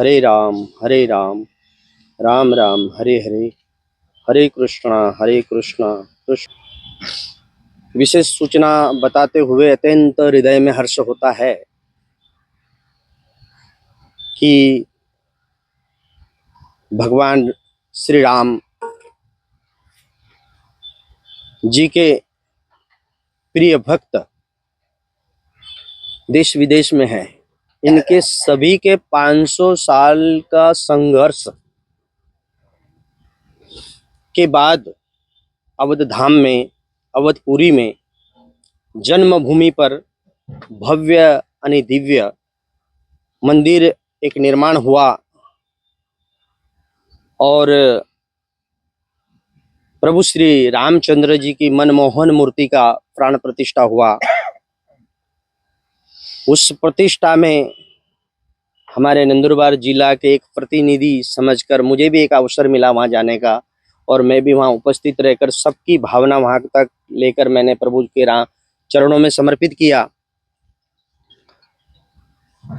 हरे राम, राम राम हरे हरे, हरे कृष्णा कृष्ण। विशेष सूचना बताते हुए अत्यंत हृदय में हर्ष होता है कि भगवान श्री राम जी के प्रिय भक्त देश विदेश में हैं। इनके सभी के 500 साल का संघर्ष के बाद अवध धाम में, अवधपुरी में जन्मभूमि पर भव्य आणि दिव्य मंदिर एक निर्माण हुआ और प्रभु श्री रामचंद्र जी की मनमोहन मूर्ति का प्राण प्रतिष्ठा हुआ। उस प्रतिष्ठा में हमारे नंदुरबार जिला के एक प्रतिनिधि समझकर मुझे भी एक अवसर मिला वहां जाने का और मैं भी वहां उपस्थित रहकर सबकी भावना वहां तक लेकर मैंने प्रभु के चरणों में समर्पित किया।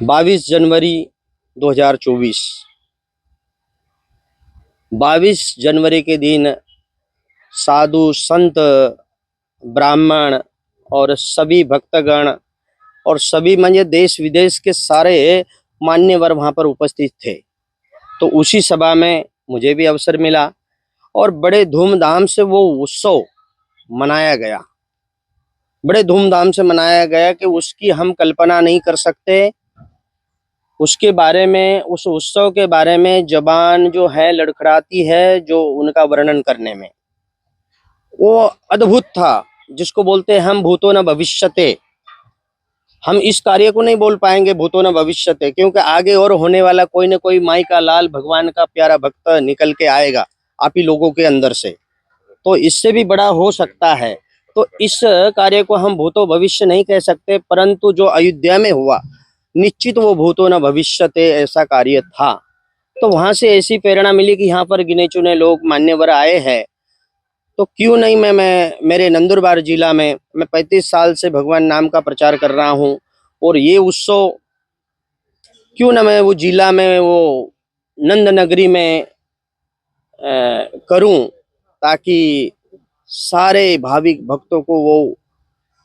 22 जनवरी 2024, 22 जनवरी के दिन साधु संत ब्राह्मण और सभी भक्तगण और सभी म्हणजे देश विदेश के सारे मान्यवर वहां पर उपस्थित थे। तो उसी सभा में मुझे भी अवसर मिला और बड़े धूमधाम से वो उत्सव मनाया गया। बड़े धूमधाम से मनाया गया कि उसकी हम कल्पना नहीं कर सकते। उसके बारे में, उस उत्सव के बारे में जबान जो है लड़खड़ाती है जो उनका वर्णन करने में। वो अद्भुत था, जिसको बोलते हैं हम भूतो न भविष्यते। हम इस कार्य को नहीं बोल पाएंगे भूतो न भविष्यते, क्योंकि आगे और होने वाला कोई न कोई माई का लाल भगवान का प्यारा भक्त निकल के आएगा आप ही लोगों के अंदर से, तो इससे भी बड़ा हो सकता है। तो इस कार्य को हम भूतो भविष्य नहीं कह सकते, परंतु जो अयोध्या में हुआ निश्चित वो भूतो न भविष्यते ऐसा कार्य था। तो वहां से ऐसी प्रेरणा मिली कि यहाँ पर गिने चुने लोग मान्यवर आए हैं, तो क्यों नहीं मैं मेरे नंदुरबार जिला में मैं 35 साल से भगवान नाम का प्रचार कर रहा हूँ और ये उत्सव क्यों ना मैं वो जिला में, वो नंद नगरी में करूं, ताकि सारे भाविक भक्तों को वो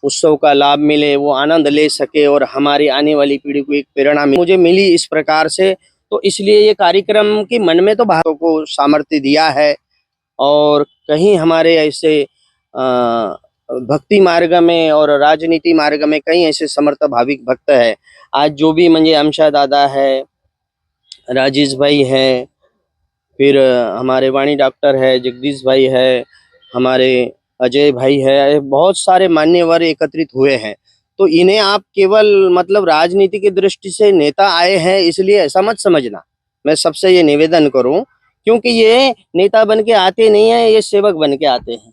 उत्सव का लाभ मिले, वो आनंद ले सके और हमारी आने वाली पीढ़ी को एक प्रेरणा मुझे मिली इस प्रकार से। तो इसलिए ये कार्यक्रम के मन में तो भावों को सामर्थ्य दिया है और कहीं हमारे ऐसे भक्ति मार्ग में और राजनीति मार्ग में कई ऐसे समर्थ भाविक भक्त है। आज जो भी म्हणजे अमशा दादा है, राजेश भाई है, फिर हमारे वाणी डॉक्टर है, जगदीश भाई है, हमारे अजय भाई है, बहुत सारे मान्यवर एकत्रित हुए हैं। तो इन्हें आप केवल मतलब राजनीति की दृष्टि से नेता आए हैं इसलिए ऐसा मत समझना। मैं सबसे ये निवेदन करूं, क्योंकि ये नेता बन के आते नहीं है, ये सेवक बन के आते हैं।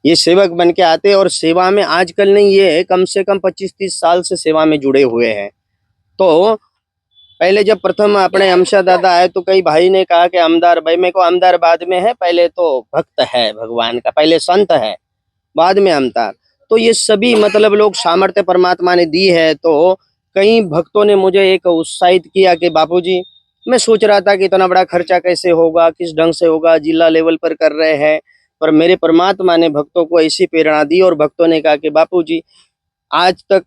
ये सेवक बन के आते और सेवा में आजकल नहीं, ये कम से कम 25-30 साल से सेवा में जुड़े हुए हैं। तो पहले जब प्रथम अपने अमशा दादा आए तो कई भाई ने कहा कि आमदार भाई, मेरे को आमदार बाद में है, पहले तो भक्त है भगवान का, पहले संत है बाद में आमदार। तो ये सभी मतलब लोग सामर्थ्य परमात्मा ने दी है। तो कई भक्तों ने मुझे एक उत्साहित किया कि बापूजी, मैं सोच रहा था कि इतना बड़ा खर्चा कैसे होगा, किस ढंग से होगा, जिला लेवल पर कर रहे हैं, पर मेरे परमात्मा ने भक्तों को ऐसी प्रेरणा दी और भक्तों ने कहा कि बापूजी आज तक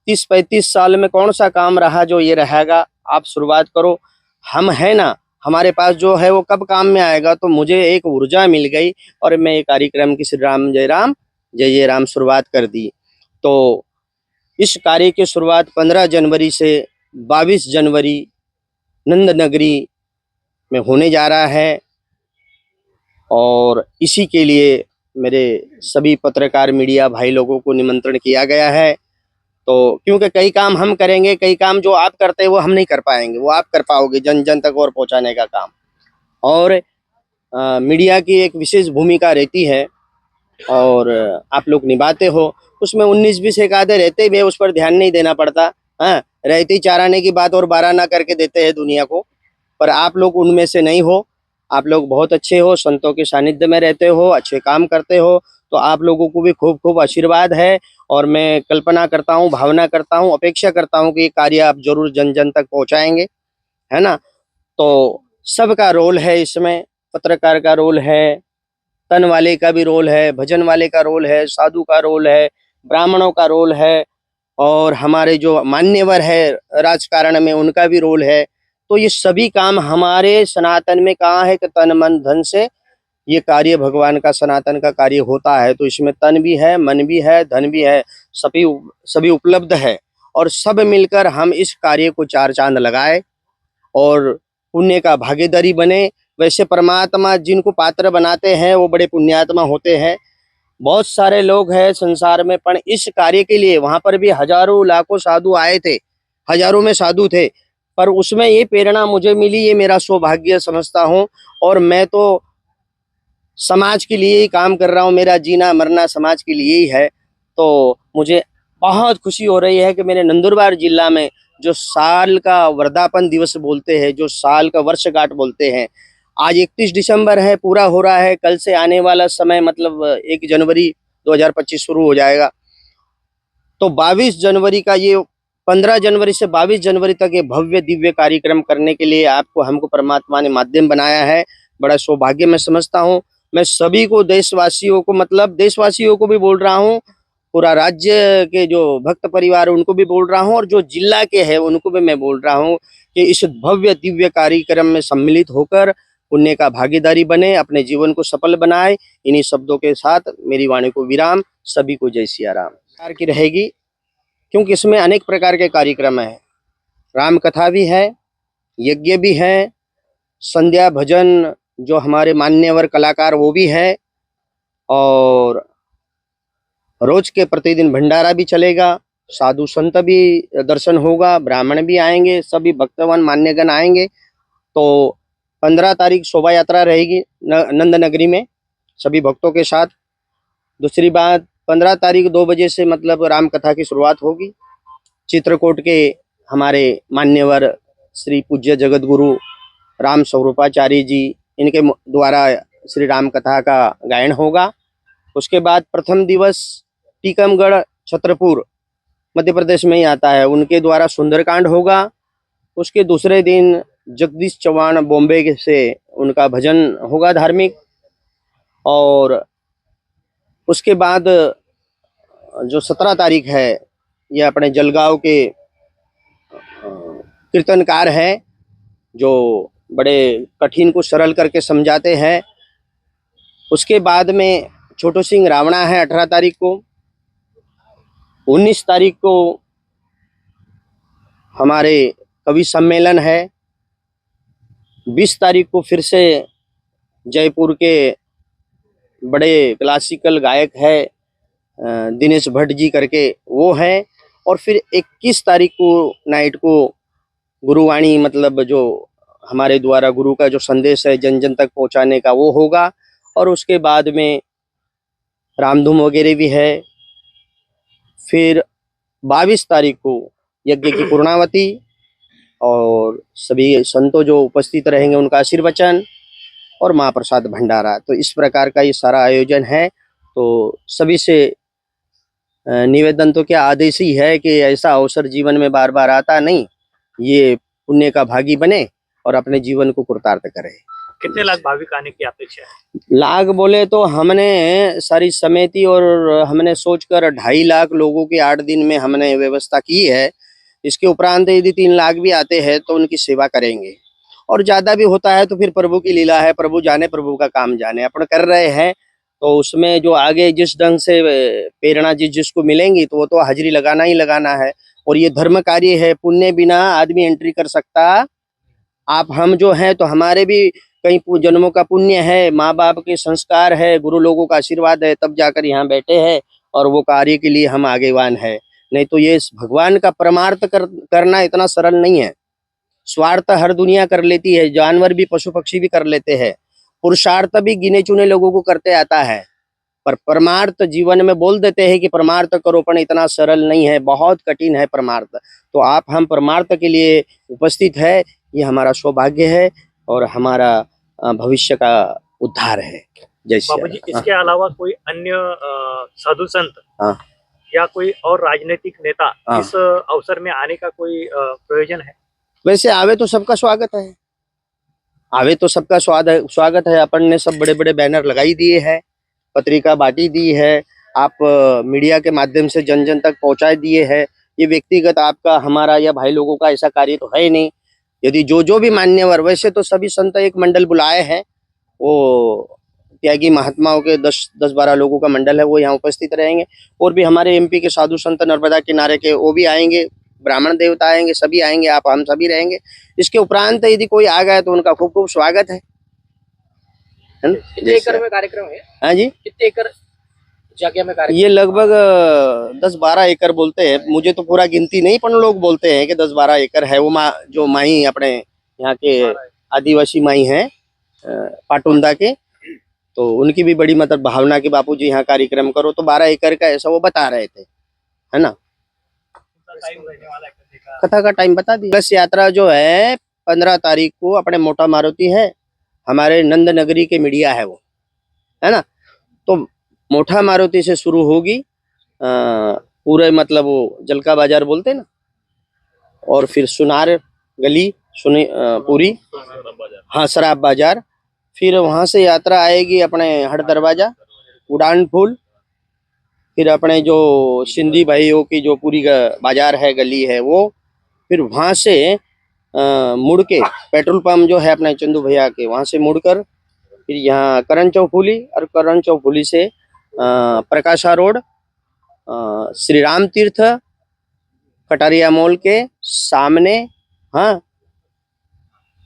30-35 साल में कौन सा काम रहा जो ये रहेगा, आप शुरुआत करो, हम है ना, हमारे पास जो है वो कब काम में आएगा। तो मुझे एक ऊर्जा मिल गई और मैं ये कार्यक्रम की श्री राम जय राम जय जय राम शुरुआत कर दी। तो इस कार्य की शुरुआत 15 जनवरी से 22 जनवरी नंद नगरी में होने जा रहा है और इसी के लिए मेरे सभी पत्रकार मीडिया भाई लोगों को निमंत्रण किया गया है। तो क्योंकि कई काम हम करेंगे, कई काम जो आप करते हैं वो हम नहीं कर पाएंगे, वो आप कर पाओगे जन जन तक और पहुंचाने का काम। और मीडिया की एक विशेष भूमिका रहती है और आप लोग निभाते हो। उसमें 19-20 एक आधे रहते भी, उस पर ध्यान नहीं देना पड़ता। हाँ, रहते ही चाराने की बात और 12 ना करके देते हैं दुनिया को, पर आप लोग उनमें से नहीं हो। आप लोग बहुत अच्छे हो, संतों के सानिध्य में रहते हो, अच्छे काम करते हो, तो आप लोगों को भी खूब खूब आशीर्वाद है। और मैं कल्पना करता हूँ, भावना करता हूँ, अपेक्षा करता हूँ कि ये कार्य आप जरूर जन जन तक पहुँचाएंगे। है ना। तो सबका रोल है इसमें, पत्रकार का रोल है, तन वाले का भी रोल है, भजन वाले का रोल है, साधु का रोल है, ब्राह्मणों का रोल है, और हमारे जो मान्यवर है राजकारण में उनका भी रोल है। तो ये सभी काम हमारे सनातन में कहाँ है कि तन मन धन से ये कार्य भगवान का सनातन का कार्य होता है। तो इसमें तन भी है, मन भी है, धन भी है, सभी सभी उपलब्ध है, और सब मिलकर हम इस कार्य को चार चांद लगाए और पुण्य का भागीदारी बने। वैसे परमात्मा जिनको पात्र बनाते हैं वो बड़े पुण्यात्मा होते हैं। बहुत सारे लोग हैं संसार में, पर इस कार्य के लिए वहां पर भी हजारों लाखों साधु आए थे, हजारों में साधु थे, पर उसमें ये प्रेरणा मुझे मिली, ये मेरा सौभाग्य समझता हूँ। और मैं तो समाज के लिए ही काम कर रहा हूँ, मेरा जीना मरना समाज के लिए ही है। तो मुझे बहुत खुशी हो रही है कि मेरे नंदुरबार जिला में जो साल का वर्धापन दिवस बोलते हैं, जो साल का वर्षगांठ बोलते हैं, आज 31 दिसंबर है, पूरा हो रहा है। कल से आने वाला समय मतलब 1 जनवरी 2025 शुरू हो जाएगा। तो 22 जनवरी का ये 15 जनवरी से 22 जनवरी तक ये भव्य दिव्य कार्यक्रम करने के लिए आपको हमको परमात्मा ने माध्यम बनाया है। बड़ा सौभाग्य मैं समझता हूँ। मैं सभी को, देशवासियों को, मतलब देशवासियों को भी बोल रहा हूँ, पूरा राज्य के जो भक्त परिवार उनको भी बोल रहा हूँ, और जो जिला के हैं उनको भी मैं बोल रहा हूँ कि इस भव्य दिव्य कार्यक्रम में सम्मिलित होकर पुण्य का भागीदारी बने, अपने जीवन को सफल बनाए। इन्हीं शब्दों के साथ मेरी वाणी को विराम। सभी को जय सिया राम। प्रकार की रहेगी, क्योंकि इसमें अनेक प्रकार के कार्यक्रम है। राम कथा भी है, यज्ञ भी है, संध्या भजन जो हमारे मान्यवर कलाकार वो भी है, और रोज के प्रतिदिन भंडारा भी चलेगा, साधु संत भी दर्शन होगा, ब्राह्मण भी आएंगे, सभी भक्तवान मान्यगण आएंगे। तो 15 तारीख शोभा यात्रा रहेगी नंद नगरी में सभी भक्तों के साथ। दूसरी बात, 15 तारीख 2 बजे से मतलब राम कथा की शुरुआत होगी। चित्रकूट के हमारे मान्यवर श्री पूज्य जगत गुरु राम स्वरूपाचार्य जी, इनके द्वारा श्री राम कथा का गायन होगा। उसके बाद प्रथम दिवस टीकमगढ़ छतरपुर मध्य प्रदेश में ही आता है, उनके द्वारा सुंदरकांड होगा। उसके दूसरे दिन जगदीश चौहान बॉम्बे से उनका भजन होगा धार्मिक। और उसके बाद जो 17 तारीख है, ये अपने जलगांव के कीर्तनकार हैं जो बड़े कठिन को सरल करके समझाते हैं। उसके बाद में छोटू सिंह रावणा है 18 तारीख को। 19 तारीख को हमारे कवि सम्मेलन है। 20 तारीख को फिर से जयपुर के बड़े क्लासिकल गायक है दिनेश भट्ट जी करके वो है। और फिर 21 तारीख को नाइट को गुरुवाणी, मतलब जो हमारे द्वारा गुरु का जो संदेश है जन जन तक पहुंचाने का, वो होगा। और उसके बाद में रामधूम वगैरह भी है। फिर 22 तारीख को यज्ञ की पूर्णावती, और सभी संतों जो उपस्थित रहेंगे उनका आशीर्वचन और महाप्रसाद भंडारा। तो इस प्रकार का ये सारा आयोजन है। तो सभी से निवेदन तो क्या, आदेश ही है कि ऐसा अवसर जीवन में बार बार आता नहीं, ये पुण्य का भागी बने और अपने जीवन को कृतार्थ करे। कितने लाख भाविक आने की अपेक्षा है? लाख बोले तो हमने सारी समिति और हमने सोचकर 2.5 लाख लोगों की 8 दिन में हमने व्यवस्था की है। इसके उपरांत यदि 3 लाख भी आते हैं तो उनकी सेवा करेंगे, और ज्यादा भी होता है तो फिर प्रभु की लीला है, प्रभु जाने, प्रभु का काम जाने। अपन कर रहे हैं तो उसमें जो आगे जिस ढंग से प्रेरणा जिसको मिलेंगी तो वो तो हाजिरी लगाना ही लगाना है। और ये धर्म कार्य है, पुण्य बिना आदमी एंट्री कर सकता। आप हम जो हैं तो हमारे भी कई जन्मों का पुण्य है, माँ बाप के संस्कार है, गुरु लोगों का आशीर्वाद है, तब जाकर यहाँ बैठे हैं और वो कार्य के लिए हम आगेवान है। नहीं तो ये भगवान का परमार्थ करना इतना सरल नहीं है। स्वार्थ हर दुनिया कर लेती है, जानवर भी, पशु पक्षी भी कर लेते हैं, पुरुषार्थ भी गिने चुने लोगों को करते आता है, पर परमार्थ जीवन में बोल देते हैं कि परमार्थ करो, पर इतना सरल नहीं है, बहुत कठिन है परमार्थ। तो आप हम परमार्थ के लिए उपस्थित है, ये हमारा सौभाग्य है और हमारा भविष्य का उद्धार है। जय श्री बाबा जी, इसके अलावा कोई अन्य साधु संत या कोई और राजनीतिक नेता इस अवसर में आने का कोई प्रयोजन है? वैसे आवे तो सबका स्वागत है, आवे तो सबका स्वागत है। अपन ने सब बड़े बड़े बैनर लगाई दिए हैं, पत्रिका बांटी दी है, आप मीडिया के माध्यम से जन जन तक पहुंचा दिए है। ये व्यक्तिगत आपका हमारा या भाई लोगों का ऐसा कार्य तो है ही नहीं। यदि जो जो भी मान्यवर, वैसे तो सभी संत एक मंडल बुलाए हैं, वो त्यागी महात्माओं के 10-12 लोगों का मंडल है, वो यहाँ उपस्थित रहेंगे। और भी हमारे एमपी के साधु संत नर्मदा किनारे के वो भी आएंगे, ब्राह्मण देवता आएंगे, सभी आएंगे, आप हम सभी रहेंगे। इसके उपरांत यदि कोई आ गया तो उनका खूब खूब स्वागत है ना। कितने एकड़ में कार्यक्रम है? हाँ जी, कितने एकड़ जगह में कार्यक्रम? ये लगभग 10-12 एकड़ बोलते हैं, मुझे तो पूरा गिनती नहीं, पर लोग बोलते हैं कि 10-12 एकड़ है। वो जो माई अपने यहाँ के आदिवासी माई हैं पाटुंदा के, तो उनकी भी बड़ी मतलब भावना की बापूजी यहाँ कार्यक्रम करो, तो 12 एकड़ का ऐसा वो बता रहे थे, है ना। टाइम रहने वाला है करने का? कथा का टाइम बता दी। बस यात्रा जो है 15 तारीख को अपने मोटा मारुति है, हमारे नंद नगरी के मीडिया है वो, है ना। तो मोटा मारुति से शुरू होगी, पूरे मतलब वो जलका बाजार बोलते हैं ना, और फिर सुनार गली पूरी, हाँ शराब बाजार, फिर वहां से यात्रा आएगी अपने हट दरवाजा, उड़ान फूल, फिर अपने जो सिंधी भाइयों की जो पूरी बाजार है, गली है वो, फिर वहां से मुड़ के पेट्रोल पंप जो है अपने चंदू भैया के, वहां से मुड़कर फिर यहाँ करण चौफुली, और करण चौफुली से प्रकाशा रोड, श्री राम तीर्थ, कटारिया मॉल के सामने, हाँ,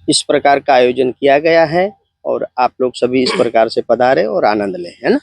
इस प्रकार का आयोजन किया गया है। और आप लोग सभी इस प्रकार से पधारे और आनंद लें, है ना।